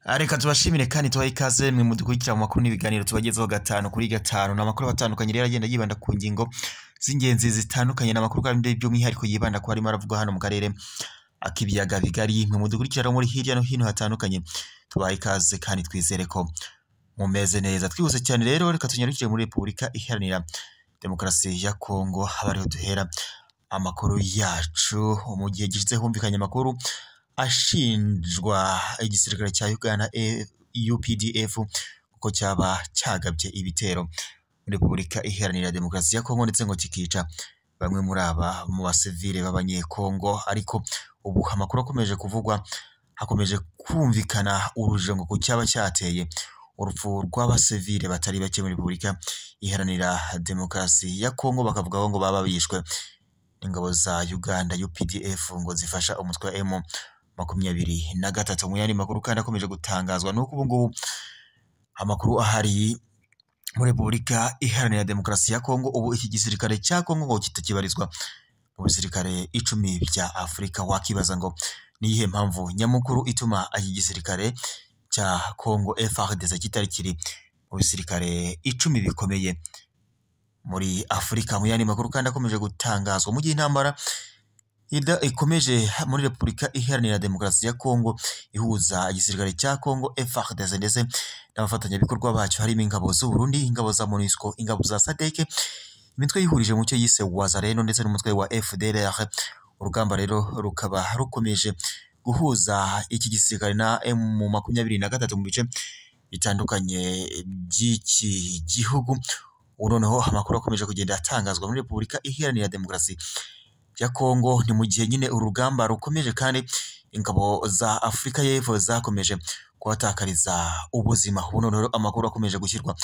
Reka tubashimire kandi tubahe ikaze mwe mudukurikira mu makuru n'ibiganiro tubagezeho gatanu kuri gatanu. N'amakuru atandukanye rero agenda yibanda ku ngingo z'ingenzi zitandukanye, n'amakuru kandi by'umwihariko yibanda ku harimo aravugwa hano mu karere akibiyaga bigari. Mwe mudukurikira muri hirya no hino hatandukanye, tubahe ikaze kandi twizere ko mumeze neza. Twihuse cyane rero, reka tunyarukire muri Repubulika Iharanira Demokarasi ya Kongo, abariho duhera amakuru yacu. Mu gihe gishize humvikanye amakuru ashinjwa igisirikare cya Uganda UPDF kuko cyaba cyagabye ibitero muri Repubulika Iharanira Demokarasi ya Kongo, ndetse ngo kikica bamwe muri aba mu basivile b'abanyekongo. Ariko ubu amakuru akomeje kuvugwa, hakomeje kumvikana urujijo ngo ku cyaba cyateye urupfu rw'abasivile batari bake muri Repubulika Iharanira Demokarasi ya Kongo. Bakavuga ngo baba bishwe ingabo za Uganda UPDF ngo zifasha umutwe wa M23. Mu yandi makuru kandi akomeje gutangazwa nuko ubu ngubu amakuru ahari muri Repubulika Iharanira Demokarasi ya Kongo, ubu iki gisirikare cya Kongo ngo kitakibarizwa mu bisirikare 10 bya Afurika. Wakibaza ngo ni iyihe mpamvu nyamukuru ituma iki gisirikare cya Kongo FARDC kitari kiri mu bisirikare 10 bikomeye muri Afurika. Mu yandi makuru kandi akomeje gutangazwa, mu gihe intambara ikomeje muri Repubulika Iharanira Demokarasi ya Kongo ihuza igisirikare cya Kongo FARDC ndetse n'abafatanyabikorwa bacyo harimo ingabo z'u Burundi, ingabo za MONUSCO, ingabo za SADC, imitwe yihurije mu cyo yise Wazalendo ndetse n'umutwe wa FDLR. Urugamba rero rukaba rukomeje guhuza iki gisirikare na M23 mu bice bitandukanye by'iki gihugu. Noneho amakuru akomeje kugenda atangazwa muri Repubulika Iharanira Demokarasi ya Kongo, ni mu gihe nyine urugamba rukomeje kandi ingabo za Afurika y'Epfo zakomeje kubatakariza ubuzima. Noneho amakuru akomeje gushyirwa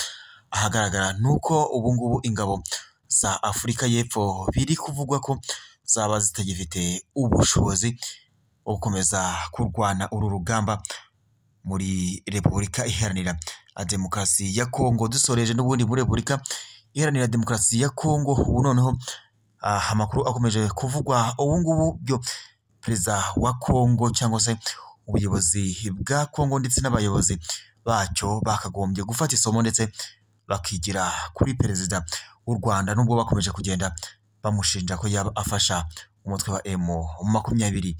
ahagaragara nuko ubu ngubu ingabo za Afurika y'Epfo biri kuvugwa ko zaba zitagifite ubushobozi bwo gukomeza kurwana uru rugamba muri Repubulika Iharanira Demokarasi ya Kongo. Dusoreje n'ubundi muri Repubulika Iharanira Demokarasi ya Kongo, ubu noneho amakuru akomeje kuvugwa ubu ngubu byo perezida wa Kongo cyangwa se ubuyobozi bwa Kongo ndetse n'abayobozi bacyo bakagombye gufata isomo ndetse bakigira kuri perezida w'u Rwanda, nubwo bakomeje kugenda bamushinja ko yaba afasha umutwe wa M23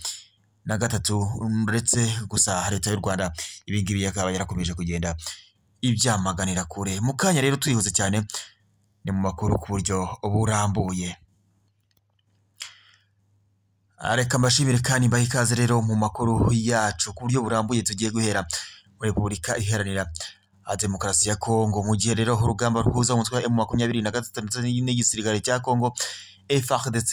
ndetse gusa leta y'u Rwanda ibingibi yakaba yarakomeje kugenda ibyamaganira kure. Mu kanya rero twihuse cyane, ni mu makuru ku buryo burambuye. Reka mbashimire kandi mbahe ikaze rero mu makuru yacu ku buryo burambuye. Tugiye guhera muri Repubulika Iharanira Demokarasi ya Kongo, mu gihe rero urugamba ruhuza umutwe wa M23 ndetse n'igisirikare cya Kongo FARDC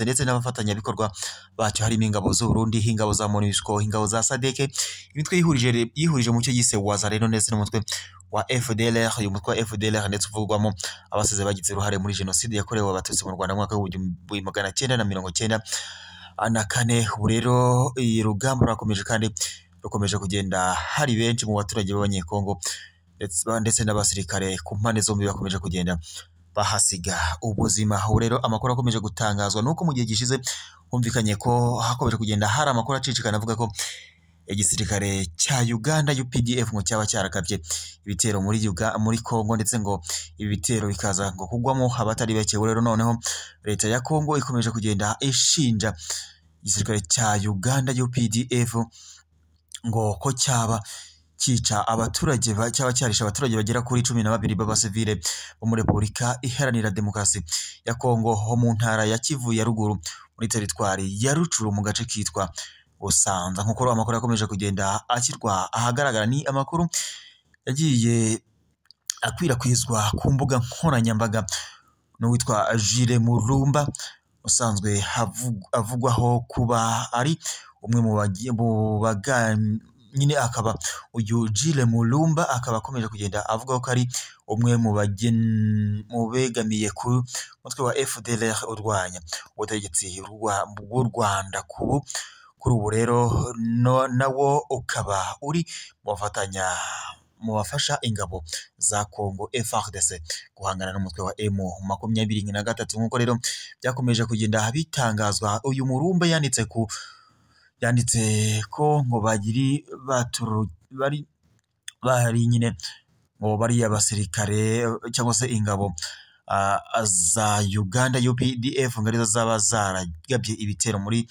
ndetse n'abafatanyabikorwa bacyo harimo ingabo z'u Burundi, ingabo za MONUSCO, ingabo za SADC, imitwe yihurije mu cyo yise Wazalendo ndetse n'umutwe wa FDLR. Uyu mutwe wa FDLR ndetse uvugwamo abasize bagize uruhare muri jenoside yakorewe abatutsi mu Rwanda mu mwaka w'1994. Ubu rero iyi rugamba rurakomeje kandi rukomeje kugenda hari benshi mu baturage b'abanyekongo ndetse n'abasirikare ku mpande zombi bakomeje kugenda bahasiga ubuzima. Ubu rero amakuru akomeje gutangazwa nuko mu gihe gishize humvikanye ko hakomeje kugenda hari amakuru acicikana avuga ko igisirikare cya Uganda UPDF ngo cyaba cyarakabye ibitero muri Kongo, ndetse ngo ibi bitero bikaza ngo kugwamo abatari bake. Rero noneho leta ya Kongo ikomeje kugenda ishinja igisirikare cya Uganda UPDF ngo ko cyaba cyica abaturage, cyaba cyarisha abaturage bagera kuri 12 b'abasivile bo muri Repubulika Iharanira Demokarasi ya Kongo ho mu ntara ya Kivu ya ruguru muri teritwari ya Rucuru mu gace kitwa Busanza. Nk'uko amakuru akomeje kugenda ashyirwa ahagaragara, ni amakuru yagiye akwirakwizwa ku mbuga nkoranyambaga n'uwitwa Jules Mulumba, usanzwe avugwaho kuba ari umwe mu nyine akaba uyu Jules Mulumba akaba akomeje kugenda avuga ko ari umwe mu begamiye ku mutwe wa FDLR urwanya ubutegetsi bw'u Rwanda. Kuri ubu rero nawo ukaba uri mu bafasha ingabo za Kongo FARDC guhangana n'umutwe wa M23. Nk'uko rero byakomeje kugenda bitangazwa, uyu Mulumba yanditse ku yanditse ko ngo bari nyine ngo bari abasirikare cyangwa se ingabo za Uganda UPDF ngo arizo zaba zaragabye ibitero muri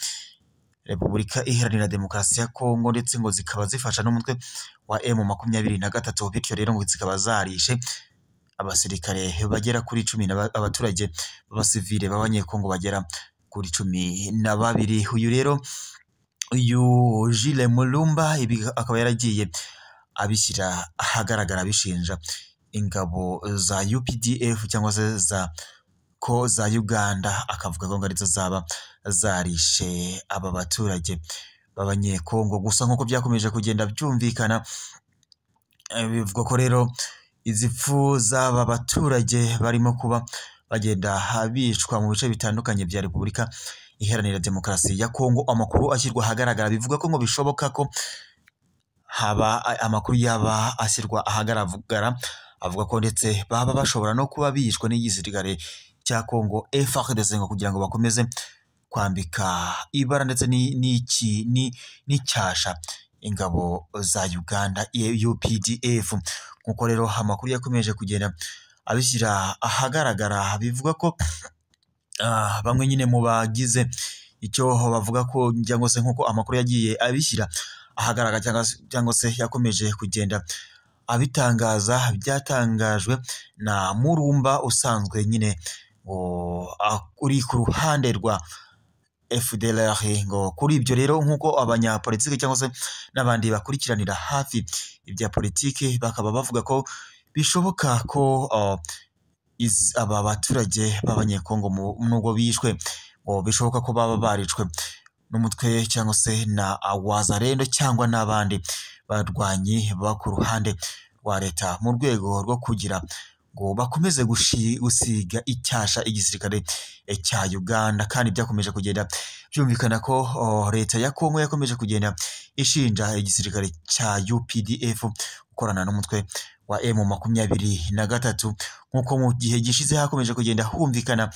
Repubulika Iharanira Demokarasi ya Kongo, ndetse ngo zikaba zifasha n'umutwe wa M23, bityo rero ngo zikaba zarishe abasirikare bagera kuri 10 abaturage b'abasivile b'abanyekongo bagera kuri 12. Uyu Jules Mulumba ibi akaba yaragiye abishyira ahagaragara abishinja ingabo za UPDF cyangwa se za Uganda, akavuga ko arizo zaba zarishe aba baturage b'abanyekongo. Gusa nk'uko byakomeje kugenda byumvikana, bivuga ko rero izi pfu z'aba baturage barimo kuba bagenda bicwa mu bice bitandukanye bya Repubulika Iharanira Demokarasi ya Kongo. Amakuru ashyirwa ahagaragara bivuga ko ngo bishoboka ko haba amakuru yaba ashyirwa ahagaragara avuga ko ndetse baba bashobora no kuba bishwe n'igisirikare cya Kongo FARDC ngo kugira ngo bakomeze kwambika ibara ndetse n'icyasha ingabo za Uganda UPDF. Nkuko rero amakuru yakomeje kugenda abishyira ahagaragara bivuga ko bamwe nyine mu bagize icyo bavuga ko cyangwa se nkuko amakuru yagiye abishyira ahagaragara cyangwa se yakomeje kugenda abitangaza, byatangajwe na Mulumba usanzwe nyine uri ku ruhande rwa FDLR. Ngo kuri ibyo rero nkuko abanyapolitiki cyangwa se n'abandi bakurikiranira hafi ibya politiki bakaba bavuga ko bishoboka ko aba baturage b'abanyekongo nubwo bishwe ngo bishoboka ko baba baricwe n'umutwe cyangwa se na Wazalendo cyangwa n'abandi barwanyi ba ku ruhande rwa leta mu rwego rwo kugira ngo bakomeze gusiga icyasha igisirikare cya Uganda. Kandi byakomeje kugenda byumvikana ko leta ya Kongo yakomeje kugenda ishinja igisirikare cya UPDF gukorana n'umutwe wa M23, nk'uko mu gihe gishize hakomeje kugenda humvikana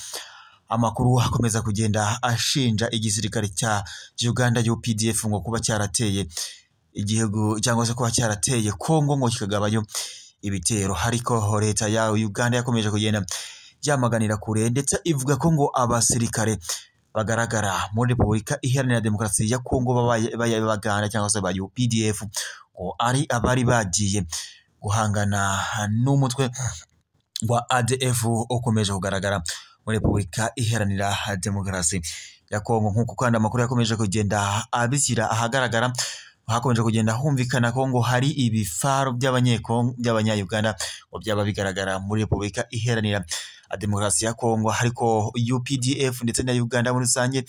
amakuru akomeza kugenda ashinja igisirikare cya Uganda UPDF ngo kuba cyarateye igihugu cyangwa se kuba cyarateye Kongo ngo kikagabayo ibitero. Ariko leta ya Uganda yakomeje kugenda yamaganira kure ndetse ivuga ko ngo abasirikare bagaragara muri Repubulika Iharanira Demokarasi ya Kongo b'Abaganda cyangwa se ba UPDF ngo ari abari bagiye guhangana n'umutwe wa ADF ukomeje kugaragara muri Repubulika Iharanira Demokarasi ya Kongo. Nk'uko kandi amakuru yakomeje kugenda abishyira ahagaragara, hakomeje kugenda humvikana ko ngo hari ibifaro by'abanya-Uganda ngo byaba bigaragara muri Repubulika Iharanira Demokarasi ya Kongo. Ariko UPDF ndetse na Uganda muri rusange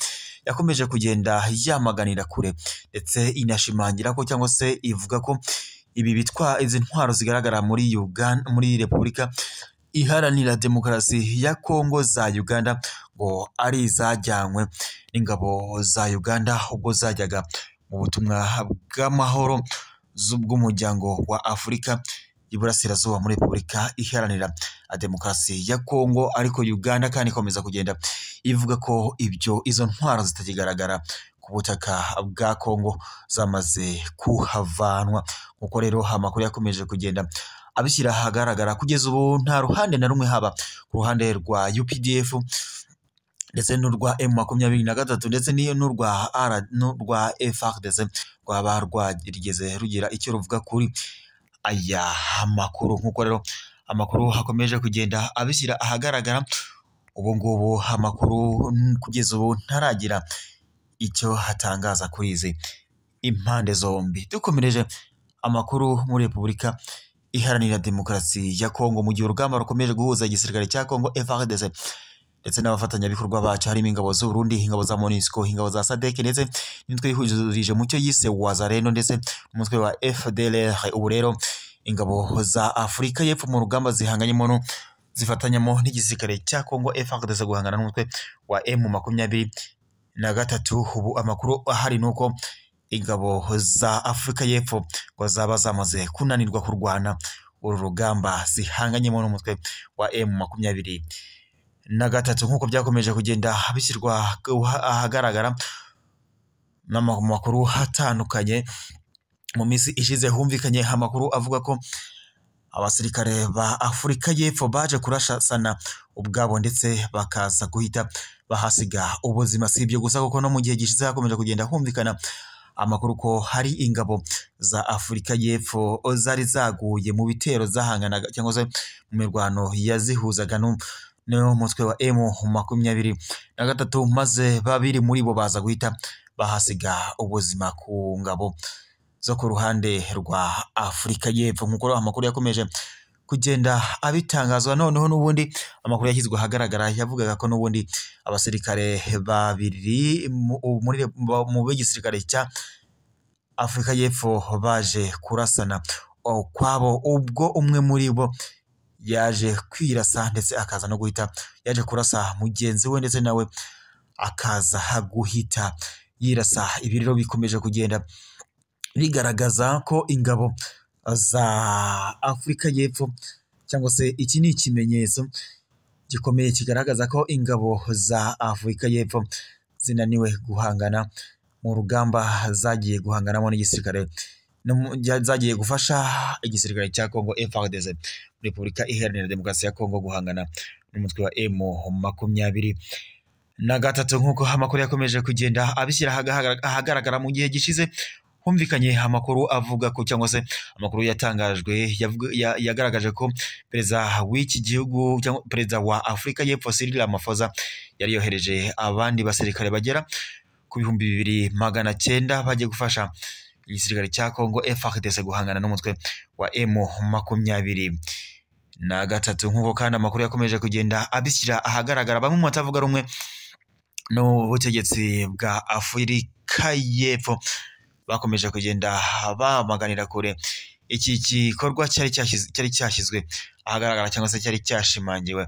yakomeje kugenda yamaganira kure ndetse inashimangira ko cyangwa se ivuga ko izi ntwaro zigaragara muri Uganda, muri Repubulika Iharanira Demokarasi ya Kongo za Uganda ngo ari izajyanywe n'ingabo za Uganda ubwo zajyaga mu butumwa bw'amahoro bw'umuryango wa Afurika y'Iburasirazuba muri Repubulika Iharanira Demokarasi ya Kongo. Ariko Uganda kandi ikomeza kugenda ivuga ko izo ntwaro zitakigaragara ku butaka bwa Kongo zamaze kuhavanwa. Nkuko rero amakuru yakomeje kugenda abishyira ahagaragara, kugeza ubu nta ruhande na rumwe haba ku ruhande rwa UPDF ndetse n'urwa M23 ndetse n'urwa FARDC rwaba rwageze rugira icyo ruvuga kuri aya makuru. Nkuko rero amakuru hakomeje kugenda abishyira ahagaragara, ubu ngubu amakuru kugeza ubu ntaragira icyo hatangaza kuri izi impande zombi. Dukomereje amakuru muri Repubulika Iharanira Demokarasi ya Kongo, mu gihe urugamba rukomeje guhuza igisirikare cya Kongo FARDC ndetse n'abafatanyabikorwa bacu harimo ingabo z'u Burundi, ingabo za MONUSCO, ingabo za SADC ndetse n'imitwe yihurije mu cyo yise Wazalendo ndetse n'umutwe wa FDLR. Ubu rero ingabo za Afurika y'Epfo mu rugamba zihanganyemo zifatanyamo n'igisirikare cya Kongo FARDC guhangana n'umutwe wa M23. Ubu amakuru ahari nuko ingabo za Afurika y'Epfo ngo zaba zamaze kunanirwa kurwana uru rugamba zihanganyemo n'umutwe wa M23. Nk'uko byakomeje kugenda bishyirwa ahagaragara, n'amakuru hatandukanye mu minsi ishize humvikanye amakuru avuga ko abasirikare ba Afurika y'Epfo baje kurashasana ubwabo ndetse bakaza guhita bahasiga ubuzima. Si ibyo gusa kuko no mu gihe gishize hakomeje kugenda humvikana amakuru ko hari ingabo za Afurika y'Epfo zari zaguye mu bitero zahanganaga cyangwa se mu mirwano yazihuzaga n'umutwe wa M23 maze babiri muri bo baza guhita bahasiga ubuzima ku ngabo zo ku ruhande rwa Afurika y'Epfo. Nk'uko amakuru yakomeje kugenda abitangazwa, noneho n'ubundi amakuru yashyizwe ahagaragara yavugaga ko n'ubundi abasirikare babiri mu b'igisirikare cya Afurika y'Epfo baje kurasana kwabo, ubwo umwe muri bo yaje kwirasa ndetse akaza no guhita yaje kurasa mugenzi we ndetse nawe akaza guhita yirasa. Ibi rero bikomeje kugenda bigaragaza ko ingabo za Afurika y'Epfo cyangwa se iki ni ikimenyetso gikomeye kigaragaza ko ingabo za Afurika y'Epfo zinaniwe guhangana mu rugamba zagiye guhanganamo n'igisirikare zagiye gufasha igisirikare cya Kongo FARDC, Repubulika Iharanira Demokarasi ya Kongo, guhangana n'umutwe wa M23. Nk'uko amakuru yakomeje kugenda abishyira ahagaragara mu gihe gishize humvikanye amakuru avuga ko cyangwa se amakuru yatangajwe yagaragaje ko perezida w'iki gihugu cyangwa perezida wa Afurika y'Epfo Cyril Ramaphosa yari yohereje abandi basirikare bagera ku 2900 bagiye gufasha igisirikare cya Kongo FARDC guhangana n'umutwe wa M23. Nk'uko kandi amakuru yakomeje kugenda abishyira ahagaragara, bamwe mu batavuga rumwe n'ubutegetsi bwa Afurika y'Epfo bakomeje kugenda bamaganira kure iki gikorwa cyari cyashyizwe ahagaragara cyangwa se cyari cyashimangiwe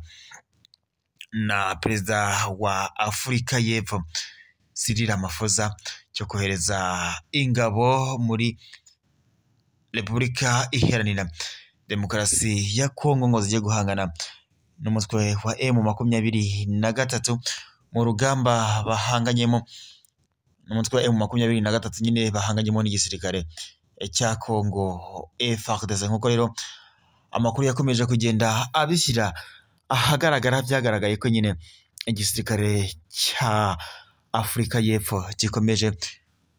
na perezida wa Afurika y'Epfo Cyril Ramaphosa cyo kohereza ingabo muri Repubulika Iharanira Demokarasi ya Kongo ngo zijye guhangana n'umutwe wa M23 mu rugamba bahanganyemo n'umutwe wa M23 nyine bahanganyemo n'igisirikare cya Kongo FARDC. Nk'uko rero amakuru yakomeje kugenda abishyira ahagaragara, byagaragaye ko nyine igisirikare cya Afurika y'Epfo gikomeje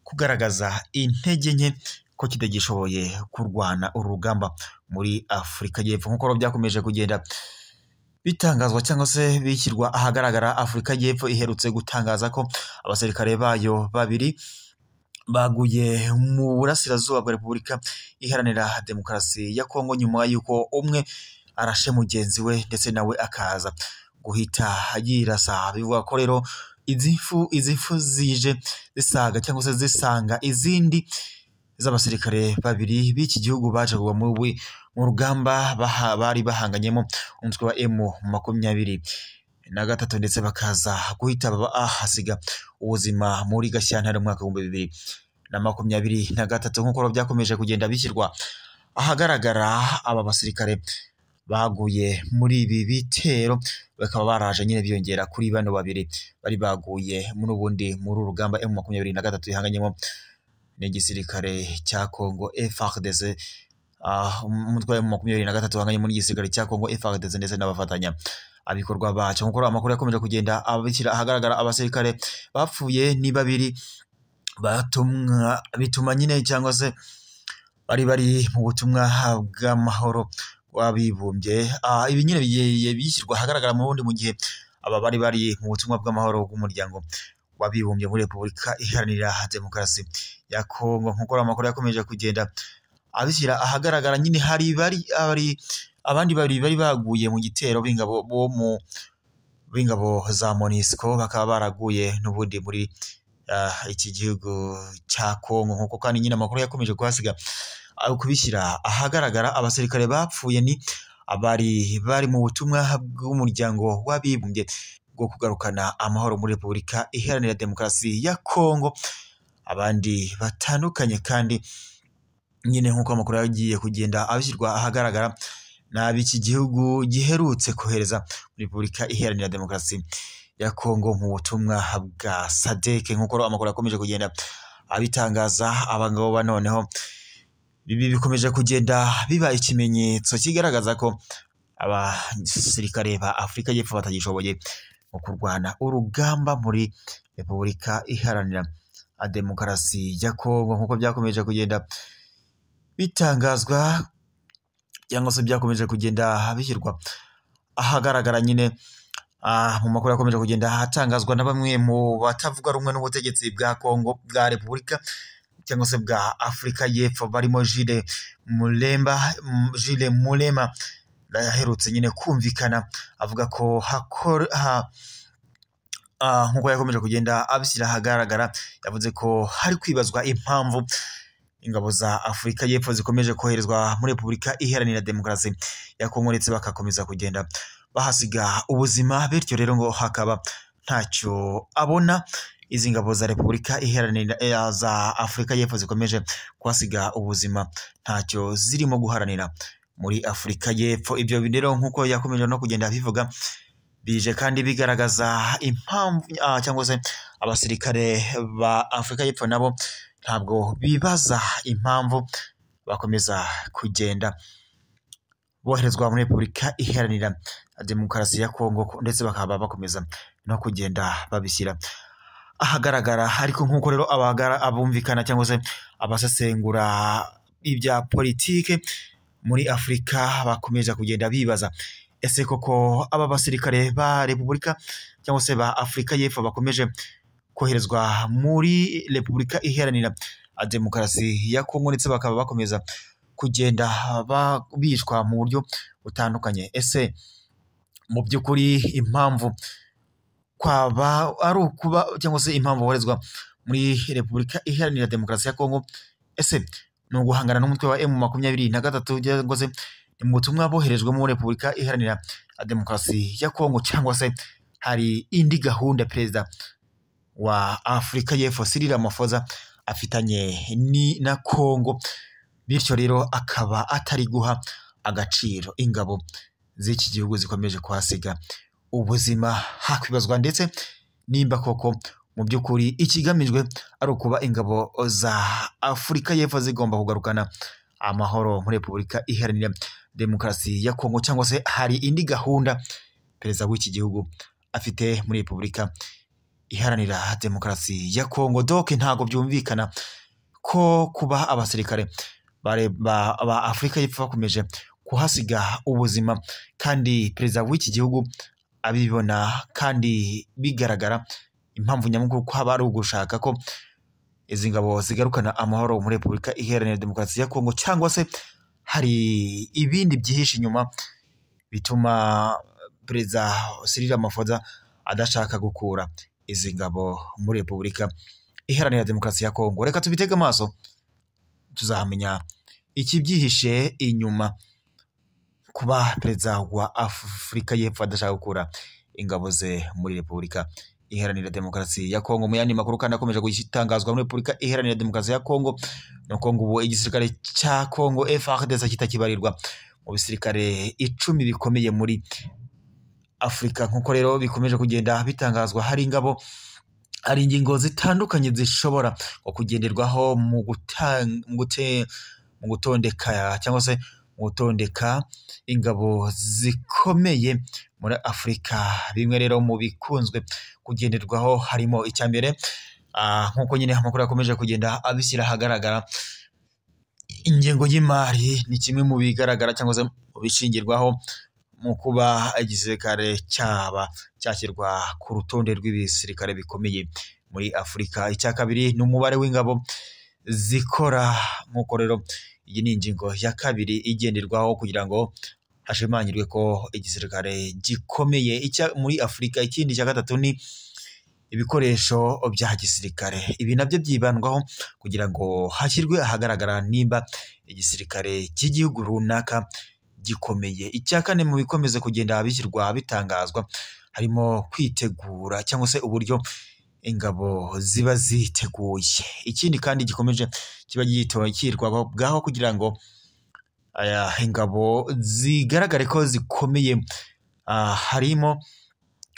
kugaragaza intege nke ko kitagishoboye kurwana urugamba muri Afurika y'Epfo. Nk'uko byakomeje kugenda bitangazwa cyangwa se bishyirwa ahagaragara, Afurika y'Epfo iherutse gutangaza ko abasirikare bayo babiri baguye mu burasirazuba bwa Repubulika Iharanira Demokarasi ya Kongo nyuma y'uko umwe arashe mugenzi we ndetse nawe akaza guhita yirasa. Bivuga ko rero izi mfu zije zisaga cyangwa se zisanga izindi z'abasirikare babiri b'iki gihugu baje kugwa mu rugamba bari bahanganyemo umutwe wa M23 ndetse bakaza guhita bahasiga ubuzima muri Gashyantare mu mwaka w'2023. Nk'uko byakomeje kugenda bishyirwa ahagaragara, aba basirikare baguye muri ibi bitero bakaba baraje nyine biyongera kuri bano babiri bari baguye muri urugamba M23 ihanganyemo n'igisirikare cya Kongo FARDC. Umutwe wa M23 uhanganyemo n'igisirikare cya Kongo FARDC ndetse n'abafatanya abikorwa bacu. Nk'uko amakuru yakomeje kugenda abishyira ahagaragara, abasirikare bapfuye ni babiri bituma nyine cyangwa se bari mu butumwa bw'amahoro w'abibumbye. Ibi nyine bigiye bishyirwa ahagaragara mu gihe aba bari mu butumwa bw'amahoro bw'umuryango w'abibumbye muri Repubulika Iharanira Demokarasi ya Kongo. Nk'uko amakuru yakomeje kugenda abishyira ahagaragara, nyine hari abandi babiri bari baguye mu gitero b'ingabo za MONUSCO, bakaba baraguye n'ubundi muri iki gihugu cya Kongo. Nk'uko kandi nyine amakuru yakomeje kuhasiga kubishyira ahagaragara, abasirikare bapfuye ni bari mu butumwa bw'umuryango w'abibumbye bwo kugarukana amahoro muri Repubulika Iharanira Demokarasi ya Kongo. Abandi batandukanye kandi nyine nk'uko amakuru yagiye kugenda abishyirwa ahagaragara, n'ab'iki gihugu giherutse kohereza muri Repubulika Iharanira Demokarasi ya Kongo mu butumwa bwa SADC. Nk'uko amakuru yakomeje kugenda abitangaza abangabo banoneho ibi bikomeje kugenda biba ikimenyetso kigaragaza ko abasirikare ba Afurika y'Epfo batagishoboye mu kurwana urugamba muri Repubulika Iharanira Demokarasi ya Kongo nk'uko byakomeje kugenda bitangazwa cyangwa se byakomeje kugenda bishyirwa ahagaragara nyine mu makuru yakomeje kugenda hatangazwa na bamwe mu batavuga rumwe n'ubutegetsi bwa Kongo bwa Repubulika cyangwa se bwa Afurika y'Epfo barimo Jules Mulema yaherutse nyine kumvikana avuga ko nk'uko yakomeje kugenda abishyira ahagaragara yavuze ko hari kwibazwa impamvu ingabo za Afurika y'Epfo zikomeje koherezwa muri Repubulika Iharanira Demokarasi ya Kongo ndetse bakakomeza kugenda bahasiga ubuzima, bityo rero ngo hakaba ntacyo abona izi ngabo za Repubulika Iharanira za Afurika y'Epfo zikomeje kuhasiga ubuzima ntacyo zirimo guharanira muri Afurika y'Epfo. Ibyo rero nk'uko yakomeje no kugenda bivuga bije kandi bigaragaza impamvu cyangwa se abasirikare ba Afurika y'Epfo nabo ntabwo bibaza impamvu bakomeza kugenda boherezwa muri Repubulika Iharanira Demokarasi ya Kongo ndetse bakaba bakomeza no kugenda babishyira ahagaragara. Ariko nk'uko rero abumvikana cyangwa se abasesengura ibya politike muri Afurika bakomeza kugenda bibaza ese koko aba basirikare ba Repubulika cyangwa se ba Afurika y'Epfo bakomeje koherezwa muri Repubulika Iharanira Demokarasi ya Kongo ndetse bakaba bakomeza kugenda bishwa mu buryo butandukanye, ese mu by'ukuri impamvu kwaba ari ukuba cyangwa se impamvu boherezwa muri Repubulika Iharanira Demokarasi ya Kongo ese ni uguhangana n'umutwe wa M23 cyangwa se ni mu butumwa boherejwe muri Repubulika Iharanira Demokarasi ya Kongo cyangwa se hari indi gahunda perezida wa Afurika y'Epfo Cyril Ramaphosa afitanye na Kongo, bityo rero akaba atari guha agaciro ingabo z'iki gihugu zikomeje kuhasiga ubuzima. Hakwibazwa ndetse nimba koko mu by'ukuri ikigamijwe ari ukuba ingabo za Afurika y'Epfo zigomba kugarukana amahoro muri Repubulika Iharanira Demokarasi ya Kongo cyangwa se hari indi gahunda perezida w'iki gihugu afite muri Repubulika Iharanira Demokarasi ya Kongo. Doke ntago byumvikana ko kuba abasirikare ba Afurika y'Epfo bakomeje kuhasiga ubuzima kandi perezida w'iki gihugu abibona kandi bigaragara impamvu nyamukuru ko haba ari ugushaka ko izi ngabo zigarukana amahoro muri Repubulika Iharanira Demokarasi ya Kongo cyangwa se hari ibindi byihishe inyuma bituma perezida Cyril Ramaphosa adashaka gukura izi ngabo muri Repubulika Iharanira Demokarasi ya Kongo. Reka tubitege amaso tuzahamenya ikibyihishe inyuma kuba perezida wa Afurika y'Epfo adashaka gukura ingabo ze muri Repubulika Iharanira Demokarasi ya Kongo. Mu yandi makuru kandi akomeje gutangazwa muri Repubulika Iharanira Demokarasi ya Kongo nuko ngo ubu igisirikare cya Kongo FARDC kitakibarirwa mu bisirikare 10 bikomeye muri Afurika. Nk'uko rero bikomeje kugenda bitangazwa hari ingingo zitandukanye zishobora kugenderwaho mu gutondeka cyangwa se mu gutondeka ingabo zikomeye muri Afurika. Bimwe rero mu bikunzwe kugenderwaho harimo icya mbere nk'uko nyine amakuru yakomeje kugenda abishyira ahagaragara, ingengo y'imari ni kimwe mu bigaragara cyangwa se mu bishingirwaho mu kuba igisirikare cyashyirwa ku rutonde rw'ibisirikare bikomeye muri Afurika. Icya kabiri ni umubare w'ingabo zikora, nk'uko rero iyi ni ingingo ya kabiri igenderwaho kugira ngo hashimangirwe ko igisirikare gikomeye muri Afurika. Ikindi cya gatatu ni ibikoresho bya gisirikare, ibi nabyo byibandwaho kugira ngo hashyirwe ahagaragara nimba igisirikare cy'igihugu runaka gikomeye. Icya kane mu bikomeze kugenda bishyirwa bitangazwa harimo kwitegura cyangwa se uburyo ingabo ziba ziteguye. Ikindi kandi gikomeje kiba cyitwagaho kugira ngo ingabo zigaragare ko zikomeye harimo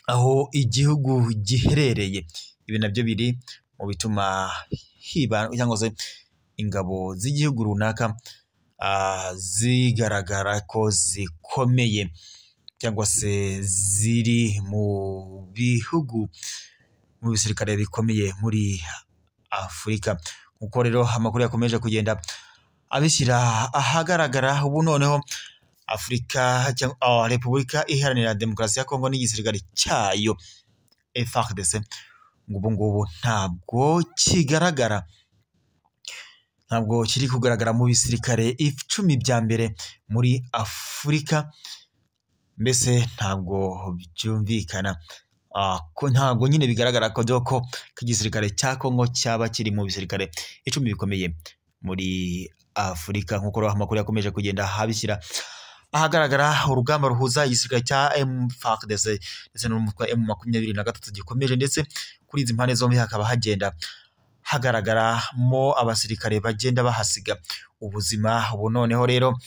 aho igihugu giherereye. Ibi nabyo biri mu bituma hiba cyangwa se ingabo z'igihugu runaka zigaragara ko zikomeye cyangwa se ziri mu bihugu mu bisirikare bikomeye muri Afurika. Uko rero amakuru yakomeje kugenda abishyira ahagaragara, ubu noneho Repubulika Iharanira Demokarasi ya Kongo n'igisirikare cyayo FARDC ngubu ntabwo kiri kugaragara mu bisirikare 10 bya mbere muri Afurika. Mbese ntabwo byumvikana ko ntabwo nyine bigaragara ko igisirikare cya Kongo cyaba kiri mu bisirikare 10 bikomeye muri Afurika. Nk'uko amakuru yakomeje kugenda habishyira ahagaragara, urugamba ruhuza igisirikare cya FARDC ndetse n'umutwe M23 gikomeje, ndetse kuri izi mpande zombi hakaba hagenda hagaragaramo abasirikare bagenda bahasiga ubuzima. Ubu noneho rero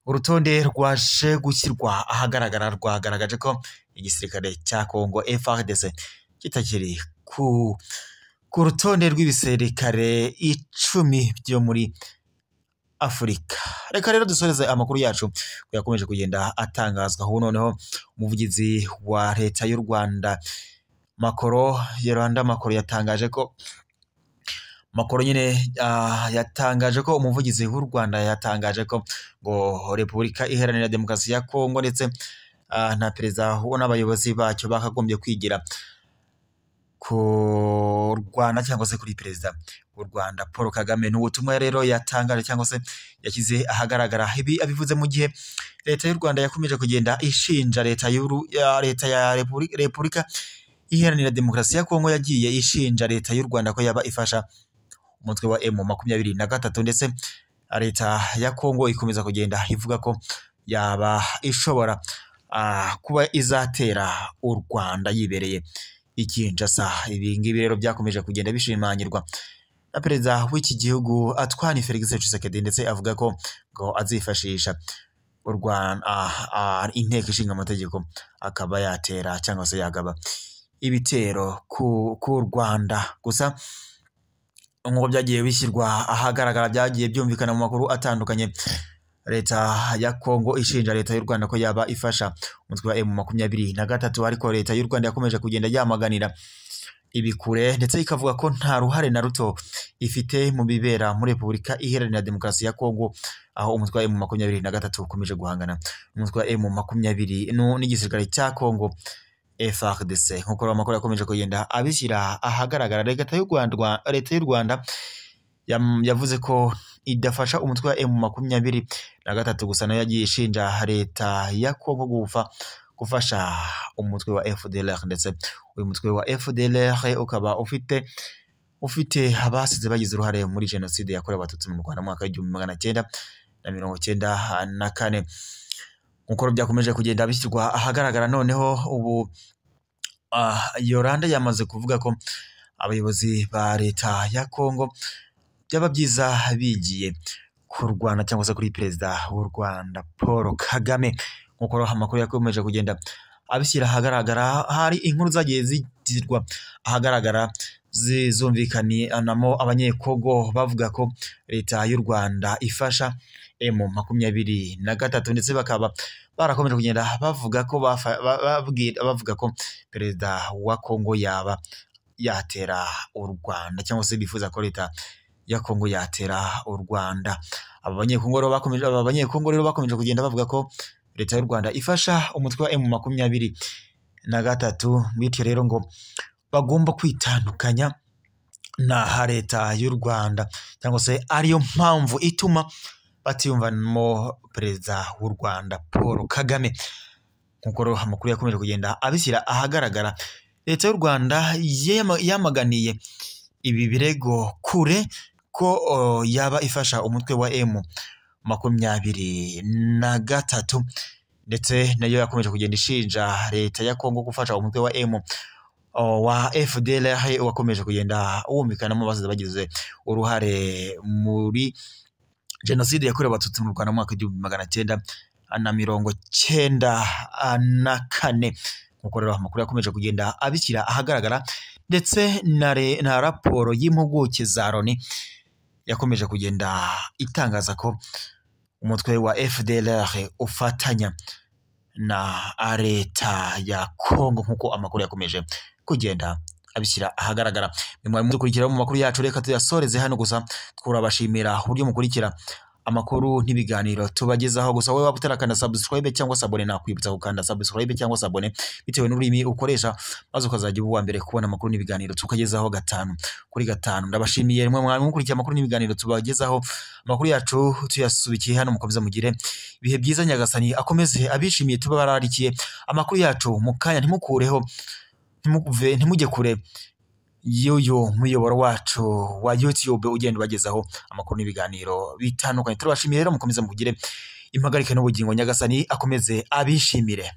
urutonde rwaje gushyirwa ahagaragara rwagaragaje ko igisirikare cya Kongo FARDC kitakiri ku rutonde rw'ibisirikare 10 byo muri Afurika. Reka rero dusoreze amakuru yacu yakomeje kugenda atangazwa. Ubu noneho umuvugizi wa leta y'u Rwanda Macron yatangaje ko umuvugizi w'u Rwanda yatangaje ko ngo Repubulika Iharanira Demokarasi ya Kongo ndetse na perezida n'abayobozi bacyo bakagombye kwigira ku Rwanda cyangwa se kuri perezida w'u Rwanda Paul Kagame. N'ubutumwa rero yatangaje cyangwa se yashyize ahagaragara. Ibi abivuze mu gihe leta y'u Rwanda yakomeje kugenda ishinja leta ya Repubulika Iharanira Demokarasi ya Kongo yagiye ishinja leta y'u Rwanda ko yaba ifasha umutwe wa M23, ndetse leta ya Kongo ikomeza kugenda ivuga ko yaba ishobora kuba izatera u Rwanda yibereye i Kinshasa. Ibi ngibi rero byakomeje kugenda bishimangirwa na perezida w'iki gihugu Antoine Felix Tshisekedi, ndetse avuga ko ngo azifashisha u Rwanda inteko ishinga amategeko akaba yatera cyangwa se yagaba ibitero ku Rwanda. Gusa nk'uko byagiye bishyirwa ahagaragara, byagiye byumvikana mu makuru atandukanye, leta ya Kongo ishinja leta y'u Rwanda ko yaba ifasha umutwe wa M23, ariko leta y'u Rwanda yakomeje kugenda yamaganira ibikure, ndetse ikavuga ko nta ruhare na ruto ifite mu bibera muri Repubulika Iharanira Demokarasi ya Kongo, aho umutwe wa M23 ukomeje guhangana umutwe wa M23 n'igisirikare cya Kongo FARDC. Nk'uko amakuru yakomeje kugenda abishyira ahagaragara, leta y'u Rwanda yavuze ko idafasha umutwe wa M23 gusa, nayo yagiye ishinja leta ya Kongo gufasha umutwe wa FDLR, ndetse uyu mutwe wa FDLR ukaba ufite abasize bagize uruhare muri jenoside yakorewe abatutsi mu Rwanda mu mwaka w'1994. Nk'uko byakomeje kugenda bishyirwa ahagaragara, noneho ubu Yolanda yamaze kuvuga ko abayobozi ba leta ya Kongo byaba byiza bigiye kurwana cyangwa se kuri perezida w'u Rwanda Paul Kagame. Nk'uko amakuru yakomeje kugenda abishyira ahagaragara, hari inkuru zagiye zigirwa ahagaragara zizumvikanamo abanyekongo bavuga ko leta y'u Rwanda ifasha M23, ndetse bakaba barakomeje kugenda bavuga ko perezida wa Kongo yaba yatera u Rwanda, cyangwa se bifuza ko leta ya Kongo yatera u Rwanda. Aba banyekongo rero bakomeje kugenda bavuga ko leta y'u Rwanda ifasha umutwe wa M23, bityo rero ngo bagomba kwitandukanya na leta y'u Rwanda, cyangwa se ariyo mpamvu ituma batiyumvanamo perezida w'u Rwanda Paul Kagame. Nk'uko amakuru yakomeje kugenda abishyira ahagaragara, leta y'u Rwanda yamaganiye ibi birego kure ko yaba ifasha umutwe wa M23, ndetse nayo yakomeje kugenda ishinja leta ya Kongo gufasha umutwe wa FDLR wakomeje kugenda wumvikanamo abasize bagize uruhare muri jenoside yakorewe abatutsi mu Rwanda mu mwaka w'1994. nkuko rero amakuru yakomeje kugenda abishyira ahagaragara ndetse na raporo y'impuguke za Loni yakomeje kugenda itangaza ko umutwe wa FDLR ufatanya na leta ya Kongo nkuko amakuru yakomeje kugenda abishyira ahagaragara. Mwe mukurikira mu makuru yacu, reka tuyasoreze hano gusa twurabashimira uburyo mukurikira amakuru n'ibiganiro tubagezaho. Gusa wowe wabutarakanda subscribe cyangwa sabone, nakwibutsa gukanda subscribe cyangwa sabone bitewe n'ururimi ukoresha, maze ukazajya uba mbere kubona amakuru n'ibiganiro tukagezaho 5 kuri 5. Ndabashimiye mwe mwari mukurikira amakuru n'ibiganiro tubagezaho. Amakuru yacu tuyasubikiye hano, mukomeza mugire ibihe byiza. Nyagasani akomeze abishimiye tuba bararikiye amakuru yacu mu kanya, ntimukureho, ntimujye kure y'uyu muyoboro wacu wa YouTube ugenda ubagezaho amakuru n'ibiganiro bitandukanye. Turabashimiye rero, mukomeze mugire impagarike n'ubugingo. Nyagasani akomeze abishimire.